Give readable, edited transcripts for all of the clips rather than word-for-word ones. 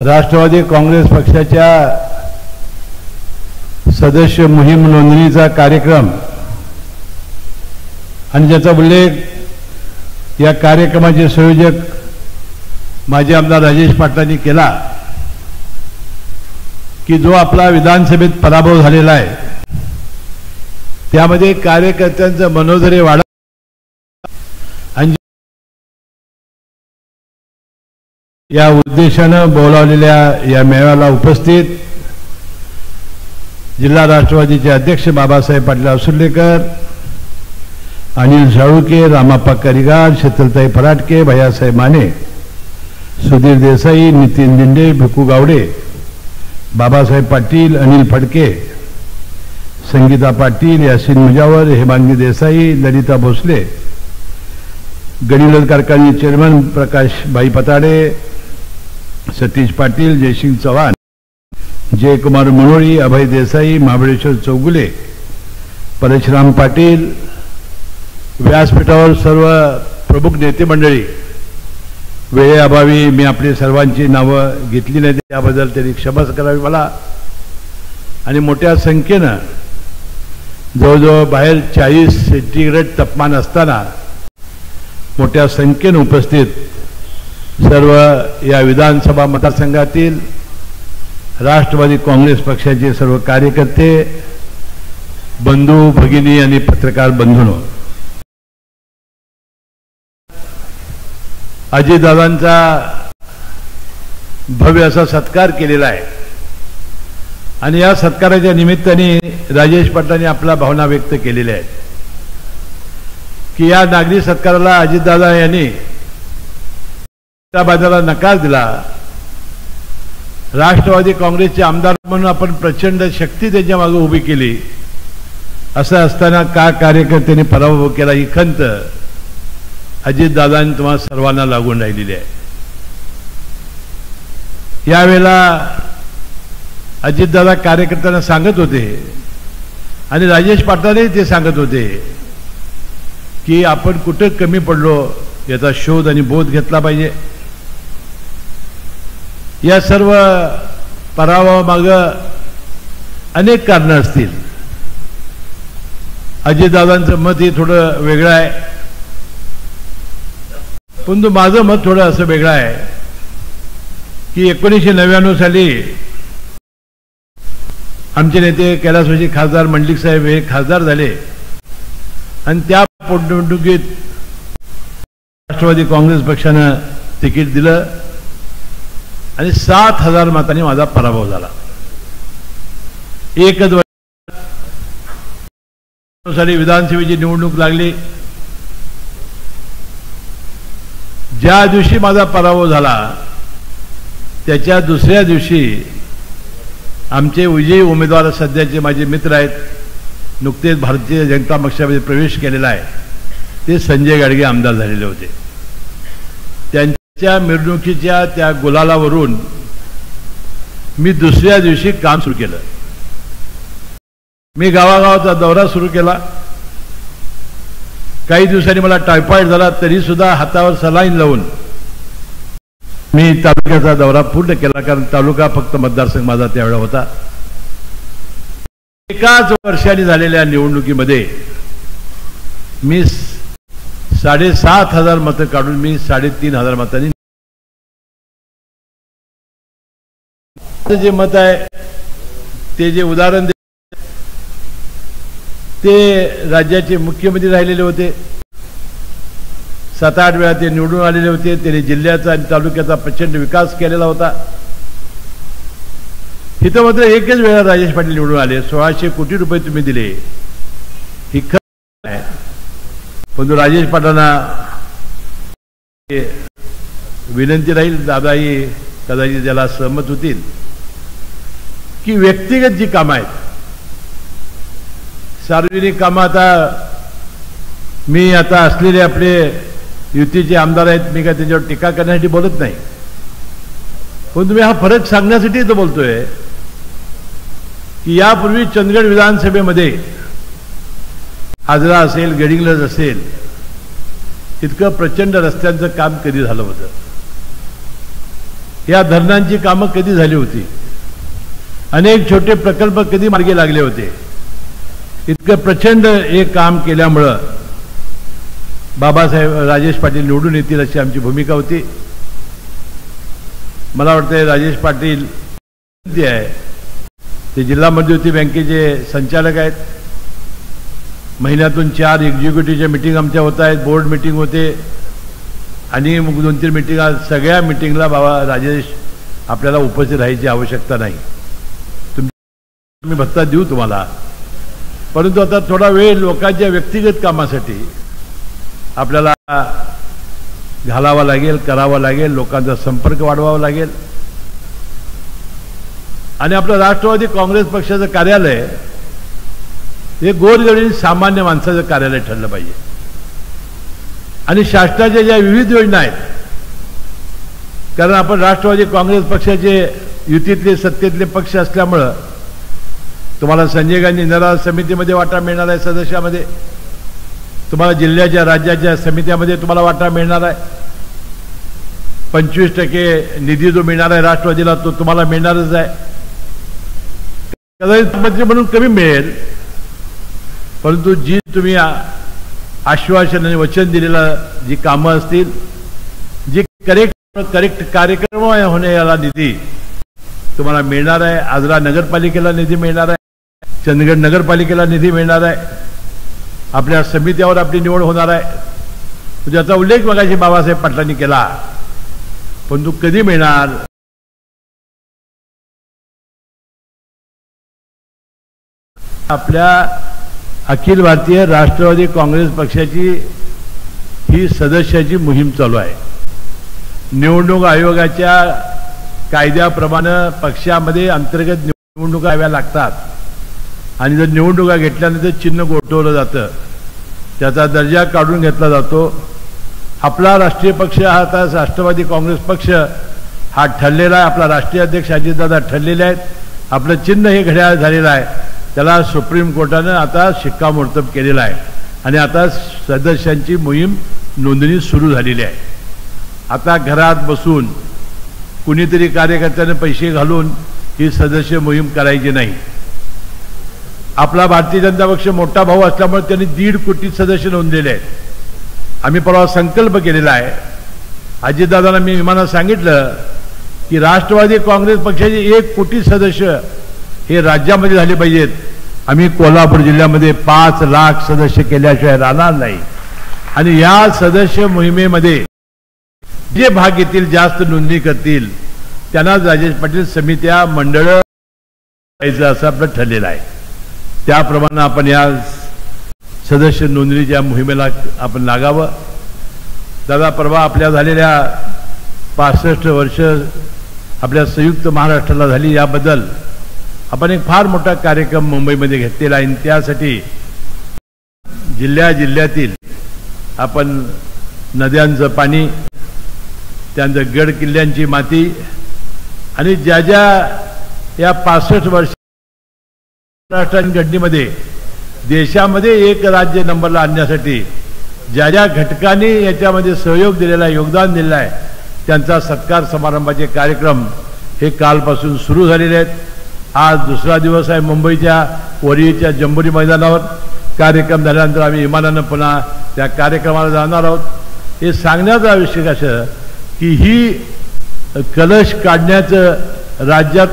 राष्ट्रवादी काँग्रेस पक्षाच्या सदस्य मोहीम नोंदणीचा कार्यक्रम आणि ज्याचा उल्लेख या कार्यक्रमाचे संयोजक माजी आमदार राजेश पाटलांनी केला की जो आपला विधानसभेत पराभव झालेला आहे त्यामध्ये कार्यकर्त्यांचं मनोधैर्य वाढ आणि या उद्देशानं बोलावलेल्या या मेळाव्याला उपस्थित जिल्हा राष्ट्रवादीचे अध्यक्ष बाबासाहेब पाटील असुर्लेकर, अनिल साळुके, रामाप्पा करिगार, शीतलताई फराटके, भैयासाहेब माने, सुधीर देसाई, नितीन दिंडे, भिकू गावडे, बाबासाहेब पाटील, अनिल फडके, संगीता पाटील, यासीन मुजावर, हेमांगी देसाई, ललिता भोसले, गडिलद कारखाने चेअरमन प्रकाश भाई पताडे, सतीश पाटील, जयसिंग चव्हाण, जयकुमार मनोळी, अभय देसाई, महाबळेश्वर चौगुले, परशुराम पाटील, व्यासपीठावर सर्व प्रमुख नेते मंडळी, वेळेअभावी मी आपली सर्वांची नावं घेतली नाही त्याबद्दल त्यांनी क्षमा करावी मला, आणि मोठ्या संख्येनं जवळजवळ बाहेर 40 सेंटीग्रेड तापमान असताना मोठ्या संख्येनं उपस्थित सर्व या विधानसभा मतदारसंघातील राष्ट्रवादी काँग्रेस पक्षाचे सर्व कार्यकर्ते, बंधू भगिनी आणि पत्रकार बंधूंनो, अजितदादांचा भव्य असा सत्कार केलेला आहे आणि या सत्काराच्या निमित्ताने राजेश पाटलांनी आपल्या भावना व्यक्त केलेल्या आहेत की या नागरी सत्काराला अजितदादा यांनी त्या बाजूला नकार दिला. राष्ट्रवादी काँग्रेसचे आमदार म्हणून आपण प्रचंड शक्ती त्यांच्या मागे उभी केली, असं असताना का कार्यकर्त्यांनी पराभव केला ही खंत अजितदादांनी तुम्हाला सर्वांना लागून राहिलेली आहे. यावेळेला अजितदादा कार्यकर्त्यांना सांगत होते आणि राजेश पाटलांनी ते सांगत होते की आपण कुठं कमी पडलो याचा शोध आणि बोध घेतला पाहिजे. या सर्व पराभवामागं अनेक कारणं असतील. अजितदादांचं मत हे थोडं वेगळं आहे, परंतु माझं मत थोडं असं वेगळं आहे की 1999 साली आमचे नेते कैलासवासी खासदार मंडलिक साहेब हे खासदार झाले आणि त्या पोटनिवडणुकीत राष्ट्रवादी काँग्रेस पक्षानं तिकीट दिलं आणि 7,000 मतांनी माझा पराभव झाला. एकच साली विधानसभेची निवडणूक लागली. ज्या दिवशी माझा पराभव झाला त्याच्या दुसऱ्या दिवशी आमचे विजयी उमेदवार सध्याचे माझे मित्र आहेत, नुकतेच भारतीय जनता पक्षामध्ये प्रवेश केलेला आहे, ते संजय गाडगे आमदार झालेले होते. त्यांच्या मिरवणुकीच्या त्या गुलालावरून मी दुसऱ्या दिवशी काम सुरू केलं. मी गावागावाचा दौरा सुरू केला. काही दिवसांनी मला टायफॉइड झाला, तरी सुद्धा हातावर सलाईन लावून मी तालुक्याचा दौरा पूर्ण केला, कारण तालुका फक्त मतदारसंघ माझा त्यावेळेला होता. एकाच वर्षाने झालेल्या निवडणुकीमध्ये मी 7,500 मतं काढून मी 3,500 मतांनी जे मत आहे ते जे उदाहरण ते राज्याचे मुख्यमंत्री राहिलेले होते. 7-8 वेळा ते निवडून आलेले होते. त्यांनी जिल्ह्याचा आणि तालुक्याचा प्रचंड विकास केलेला होता. इथं मात्र एकच वेळा राजेश पाटील निवडून आले. 1,600 कोटी रुपये तुम्ही दिले ही खरं आहे, पण राजेश पाटलांना विनंती राहील, दादाही कदाचित त्याला सहमत होतील की व्यक्तिगत जी कामं आहेत, सार्वजनिक कामं, आता मी आता असलेले आपले युतीचे आमदार आहेत, मी काय त्याच्यावर टीका करण्यासाठी बोलत नाही, पण तुम्ही हा फरक सांगण्यासाठी तो बोलतोय की यापूर्वी चंदगड विधानसभेमध्ये आजरा असेल, गडिंग्लज असेल, इतकं प्रचंड रस्त्यांचं काम कधी झालं होतं. या धरणांची कामं कधी झाली होती, अनेक छोटे प्रकल्प कधी मार्गी लागले होते. इतकं प्रचंड एक काम केल्यामुळं बाबासाहेब राजेश पाटील निवडून येतील अशी आमची भूमिका होती. मला वाटतं राजेश पाटील आहे ते जिल्हा मध्यवर्ती बँकेचे संचालक आहेत. महिन्यातून 4 एक्झिक्युटिव्हच्या मिटिंग आमच्या होत आहेत, बोर्ड मिटिंग होते आणि मग 2-3 मिटिंगा. सगळ्या मिटिंगला बाबा राजेश आपल्याला उपस्थित राहायची आवश्यकता नाही, तुम्ही भत्ता देऊ तुम्हाला, परंतु आता थोडा वेळ लोकांच्या व्यक्तिगत कामासाठी आपल्याला घालावा लागेल, करावा लागेल, लोकांचा संपर्क वाढवावा लागेल. आणि आपलं राष्ट्रवादी काँग्रेस पक्षाचं कार्यालय हे गोरगरीब सामान्य माणसाचं कार्यालय ठरलं पाहिजे. आणि शासनाच्या ज्या विविध योजना आहेत, कारण आपण राष्ट्रवादी काँग्रेस पक्षाचे युतीतले सत्तेतले पक्ष असल्यामुळं तुम्हाला संजय गांधी निराधार समितीमध्ये वाटा मिळणार आहे, सदस्यामध्ये तुम्हाला जिल्ह्याच्या राज्याच्या समित्यामध्ये तुम्हाला वाटा मिळणार आहे. 25% निधी जो मिळणार आहे राष्ट्रवादीला तो तुम्हाला मिळणारच आहे. कदाचित मंत्री म्हणून कमी मिळेल, परंतु जी तुम्ही आश्वासन आणि वचन दिलेलं जी कामं असतील, जी करेक्ट कार्यक्रम होणे याला निधी तुम्हाला मिळणार आहे. आजरा नगरपालिकेला निधी मिळणार आहे, चंदगड नगरपालिकेला निधी मिळणार आहे, आपल्या समित्यावर आपली निवड होणार आहे, ज्याचा उल्लेख मगाशी बाबासाहेब पाटलांनी केला. परंतु कधी मिळणार, आपल्या अखिल भारतीय राष्ट्रवादी काँग्रेस पक्षाची ही सदस्याची मोहीम चालू आहे. निवडणूक आयोगाच्या कायद्याप्रमाणे पक्षामध्ये अंतर्गत निवडणुका घ्याव्या लागतात आणि जर निवडणुका घेतल्यानंतर चिन्ह गोठवलं जातं, त्याचा दर्जा काढून घेतला जातो. आपला राष्ट्रीय पक्ष हा आता राष्ट्रवादी काँग्रेस पक्ष हा ठरलेला आहे, आपला राष्ट्रीय अध्यक्ष अजितदादा ठरलेले आहेत, आपलं चिन्ह हे घड्याळ झालेलं आहे, त्याला सुप्रीम कोर्टानं आता शिक्कामोर्तब केलेला आहे आणि आता सदस्यांची मोहीम नोंदणी सुरू झालेली आहे. आता घरात बसून कुणीतरी कार्यकर्त्याने पैसे घालून ही सदस्य मोहीम करायची नाही. आपला भारतीय जनता पक्ष मोठा भाऊ असल्यामुळे त्यांनी 1.5 कोटी सदस्य नोंदलेले आहेत. आम्ही परवा संकल्प केलेला आहे. अजितदादांना मी विमानात सांगितलं की राष्ट्रवादी काँग्रेस पक्षाचे 1 कोटी सदस्य हे राज्यामध्ये झाले पाहिजेत. आम्ही कोल्हापूर जिल्ह्यामध्ये 5 लाख सदस्य केल्याशिवाय राहणार नाही. आणि या सदस्य मोहिमेमध्ये जे भाग घेतील, जास्त नोंदणी करतील, त्यांना राजेश पाटील समित्या मंडळ द्यायचं असं आपलं ठरलेलं आहे. त्याप्रमाणे आपण या सदस्य नोंदणीच्या मोहिमेला आपण लागावं. दादा, परवा आपल्या झालेल्या 65 वर्ष आपल्या संयुक्त महाराष्ट्राला झाली, याबद्दल आपण एक फार मोठा कार्यक्रम मुंबईमध्ये घेतलेला आहे. त्यासाठी जिल्ह्यातील आपण नद्यांचं पाणी, त्यांचं गड किल्ल्यांची माती आणि ज्या ज्या या 65 वर्ष महाराष्ट्र घडणीमध्ये देशामध्ये एक राज्य नंबरला आणण्यासाठी ज्या ज्या घटकांनी याच्यामध्ये सहयोग दिलेला आहे, योगदान दिलेलं आहे, त्यांचा सत्कार समारंभाचे कार्यक्रम हे कालपासून सुरू झालेले आहेत. आज दुसरा दिवस आहे. मुंबईच्या वरीच्या जंबोरी मैदानावर कार्यक्रम झाल्यानंतर आम्ही विमानानं पुन्हा त्या कार्यक्रमाला जाणार आहोत. हे सांगण्याचं आवश्यक असं की ही कलश काढण्याचं राज्यात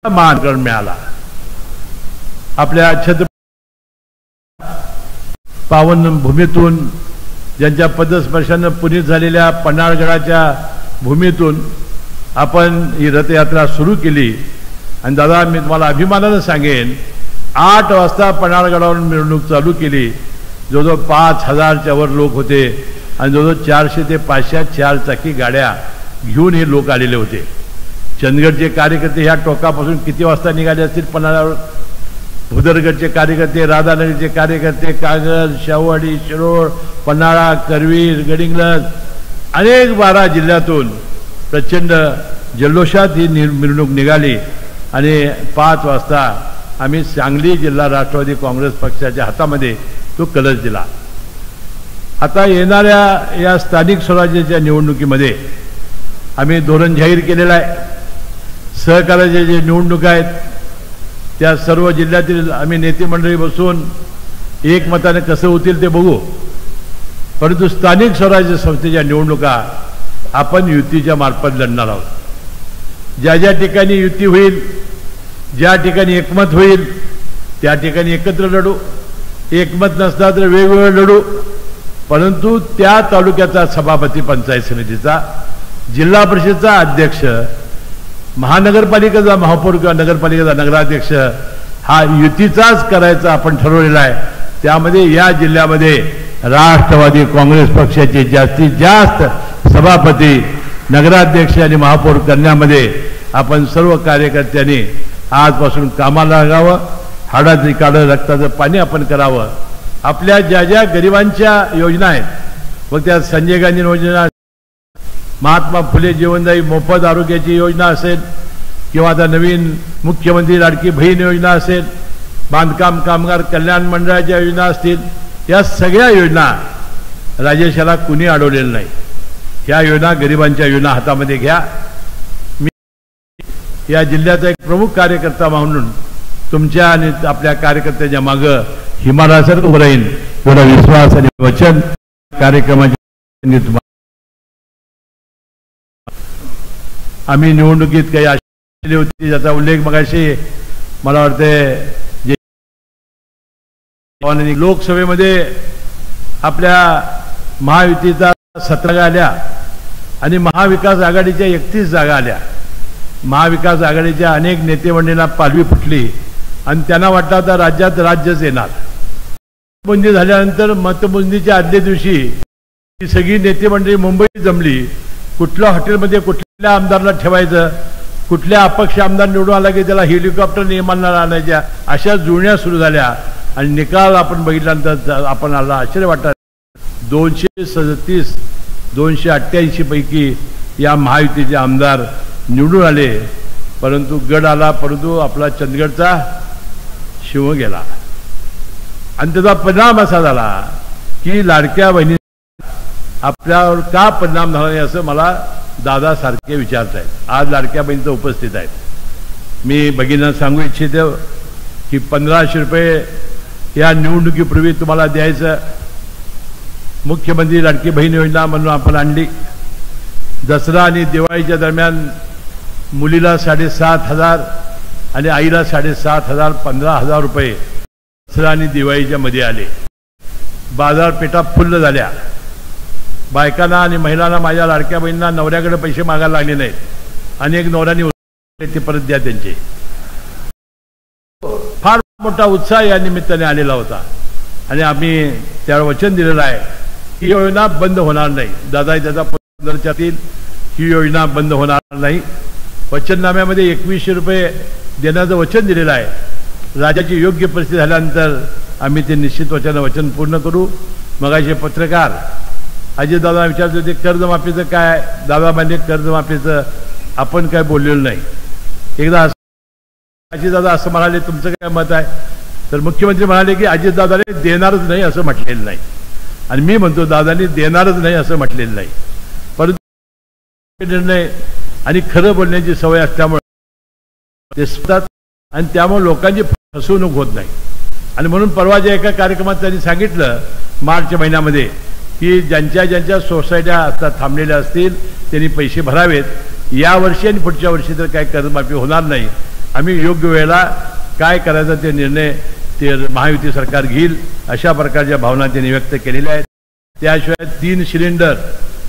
मान मिळाला. आपल्या छत्रपती पावन भूमीतून, ज्यांच्या पदस्पर्शानं पुनीत झालेल्या पन्हाळगडाच्या भूमीतून आपण ही रथयात्रा सुरू केली. आणि दादा, मी तुम्हाला अभिमानानं सांगेन, 8 वाजता पन्हाळगडावरून मिरवणूक चालू केली. जवळजवळ 5,000च्या वर लोक होते आणि जवळजवळ 400 ते 500 4-चाकी गाड्या घेऊन हे लोक आलेले होते. चंदगडचे कार्यकर्ते ह्या टोकापासून किती वाजता निघाले असतील पन्हाळ्यावर, भुदरगडचे कार्यकर्ते, राधानगरचे कार्यकर्ते, कागल, शाहूवाडी, शिरोळ, पन्हाळा, करवीर, गडिंग्लज, अनेक 12 जिल्ह्यातून प्रचंड जल्लोषात ही मिरवणूक निघाली. आणि 5 वाजता आम्ही सांगली जिल्हा राष्ट्रवादी काँग्रेस पक्षाच्या हातामध्ये तो कलश दिला. आता येणाऱ्या या स्थानिक स्वराज्याच्या निवडणुकीमध्ये आम्ही धोरण जाहीर केलेलं आहे. सहकार्याच्या जे निवडणुका आहेत त्या सर्व जिल्ह्यातील आम्ही नेते मंडळी बसून एकमताने कसं होतील ते बघू. परंतु स्थानिक स्वराज्य संस्थेच्या निवडणुका आपण युतीच्या मार्फत लढणार आहोत. ज्या ज्या ठिकाणी युती होईल, ज्या ठिकाणी एकमत होईल त्या ठिकाणी एकत्र लढू. एकमत नसला तर वेगवेगळं लढू. परंतु त्या तालुक्याचा सभापती पंचायत समितीचा, जिल्हा परिषदचा अध्यक्ष, महानगरपालिकेचा महापौर किंवा नगरपालिकेचा नगराध्यक्ष हा युतीचाच करायचा आपण ठरवलेला आहे. त्यामध्ये या जिल्ह्यामध्ये राष्ट्रवादी काँग्रेस पक्षाचे जास्तीत जास्त सभापती, नगराध्यक्ष आणि महापौर करण्यामध्ये आपण सर्व कार्यकर्त्यांनी आजपासून कामाला लागावं. हाडाची काढं रक्ताचं पाणी आपण करावं. आपल्या ज्या ज्या गरिबांच्या योजना आहेत, मग त्या संजय गांधी योजना, महात्मा फुले जीवनदायी मोफत आरोग्याची योजना असेल किंवा आता नवीन मुख्यमंत्री लाडकी बहीण योजना असेल, बांधकाम कामगार कल्याण मंडळाच्या योजना असतील, या सगळ्या योजना राजेशाला कुणी अडवलेलं नाही. ह्या योजना गरिबांच्या योजना हातामध्ये घ्या. मी या जिल्ह्याचा एक प्रमुख कार्यकर्ता म्हणून तुमच्या आणि आपल्या कार्यकर्त्याच्या मागं हिमालयासारखं उभं राहीन एवढा विश्वास आणि वचन कार्यक्रमाची आम्ही निवडणुकीत काही आशा होती, ज्याचा उल्लेख मगाशी मला वाटते लोकसभेमध्ये आपल्या महायुतीचा 17 जागा आल्या आणि महाविकास आघाडीच्या 31 जागा आल्या. महाविकास आघाडीच्या अनेक नेते मंडळींना पालवी फुटली आणि त्यांना वाटलं आता राज्यात राज्यच येणार. मतमोजणी झाल्यानंतर मतमोजणीच्या आदल्या दिवशी ही सगळी नेते मंडळी मुंबईत जमली. कुठल्या हॉटेलमध्ये कुठल्या आमदारला ठेवायचं, कुठल्या अपक्ष आमदार निवडून आला की त्याला हेलिकॉप्टर नियमांना आणायच्या, अशा जुळण्या सुरू झाल्या. आणि निकाल आपण बघितल्यानंतर आपण आला आश्चर्य वाटतं. 237 288 पैकी या महायुतीचे आमदार निवडून आले. परंतु गड आला, परंतु आपला चंदगडचा शिव गेला. आणि त्याचा परिणाम असा झाला की लाडक्या बहिणी आपल्यावर का परिणाम झाला नाही असं मला दादा सारखे विचारत आहेत. आज लाडक्या बहिणीचं उपस्थित आहेत. मी भगिनींना सांगू इच्छितो की 1500 रुपये या निवडणुकीपूर्वी तुम्हाला द्यायचं. मुख्यमंत्री लाडकी बहीण योजना म्हणून आपण आणली. दसरा आणि दिवाळीच्या दरम्यान मुलीला 7,500 आणि आईला 7,500 15,000 रुपये दसरा आणि दिवाळीच्या मध्ये आले. बाजारपेठा फुल्ल झाल्या. बायकांना आणि महिलांना, माझ्या लाडक्या बहिणींना नवऱ्याकडे पैसे मागायला लागले नाहीत. अनेक नवऱ्यांनी ते परत द्या त्यांचे. फार मोठा उत्साह या निमित्ताने आलेला होता आणि आम्ही त्यावर वचन दिलेलं आहे ही योजना बंद होणार नाही. दादा त्याचा 15च्यातील ही योजना बंद होणार नाही. वचननाम्यामध्ये 2100 रुपये देण्याचं वचन दिलेलं आहे. राज्याची योग्य परिस्थिती झाल्यानंतर आम्ही ते निश्चित वचन पूर्ण करू. मगाशी पत्रकार अजितदादा विचारत होते कर्जमाफीचं काय. दादा म्हणजे कर्जमाफीचं आपण काय बोललेलं नाही. एकदा अजितदादा असं म्हणाले, तुमचं काय मत आहे? तर मुख्यमंत्री म्हणाले की अजितदादाने देणारच नाही असं म्हटलेलं नाही. आणि मी म्हणतो दादांनी देणारच नाही असं म्हटलेलं नाही. परंतु निर्णय आणि खरं बोलण्याची सवय असल्यामुळे ते सुद्धात आणि त्यामुळे लोकांची फसवणूक होत नाही. आणि म्हणून परवाच्या एका कार्यक्रमात त्यांनी सांगितलं मार्च महिन्यामध्ये की ज्यांच्या ज्यांच्या सोसायट्या असतात थांबलेल्या असतील त्यांनी पैसे भरावेत. या वर्षी आणि पुढच्या वर्षी तर काही कर्जमाफी होणार नाही. आम्ही योग्य वेळेला काय करायचा ते निर्णय ते महायुती सरकार घेईल अशा प्रकारच्या भावना त्यांनी व्यक्त केलेल्या आहेत. त्याशिवाय 3 सिलेंडर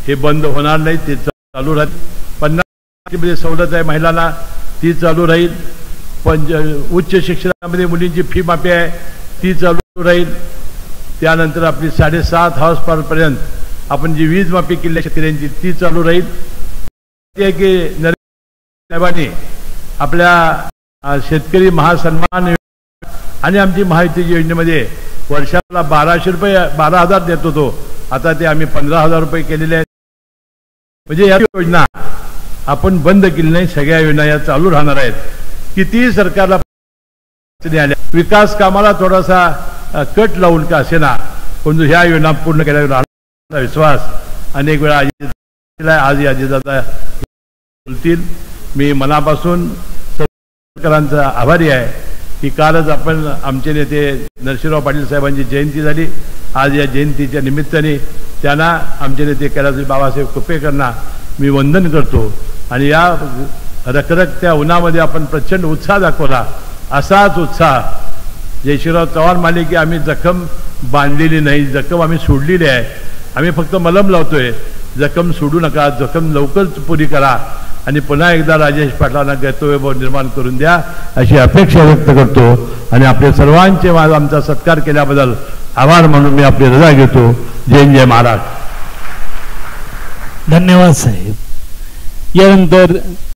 हे बंद होणार नाही, ते चालू राहतील. 50% सवलत आहे महिलांना, ती चालू राहील. उच्च शिक्षणामध्ये मुलींची फी माफी आहे, ती चालू राहील. त्यानंतर आपली 7.5 हॉर्स पॉवर पर्यंत आपण जी वीज माफी केली शेतकऱ्यांची ती चालू राहील. ते की नरेंद्र साहेबांनी आपल्या शेतकरी महासन्मान आणि आमची महायुतीच्या योजनेमध्ये वर्षाला 1200 रुपये 12,000 देत होतो, आता ते आम्ही 15,000 रुपये केलेले आहेत. म्हणजे या योजना आपण बंद केली नाही, सगळ्या योजना या चालू राहणार आहेत. कितीही सरकारला आल्या विकास कामाला थोडासा कट लावून का असेना, पण ह्या योजना पूर्ण केल्यावर विश्वास अनेक वेळा आज अजितदादा बोलतील. मी मनापासून सर्वांचा आभारी आहे की कालच आपण आमचे नेते नरसिंहराव पाटील साहेबांची जयंती झाली. आज या जयंतीच्या निमित्ताने त्यांना आमचे नेते कैलासजी बाबासाहेब कुपेकरांना मी वंदन करतो. आणि या रखरखत्या उन्हामध्ये आपण प्रचंड उत्साह दाखवला. असाच उत्साह जयश्रीराव चव्हाण म्हणाले की आम्ही जखम बांधलेली नाही, जखम आम्ही सोडलेली आहे, आम्ही फक्त मलम लावतोय, जखम सोडू नका, जखम लवकरच पुरी करा आणि पुन्हा एकदा राजेश पाटलांना गैरवैभव निर्माण करून द्या अशी अपेक्षा व्यक्त करतो. आणि आपले सर्वांचे आमचा सत्कार केल्याबद्दल आभार म्हणून मी आपली रजा घेतो. जय जय महाराज. धन्यवाद साहेब. यानंतर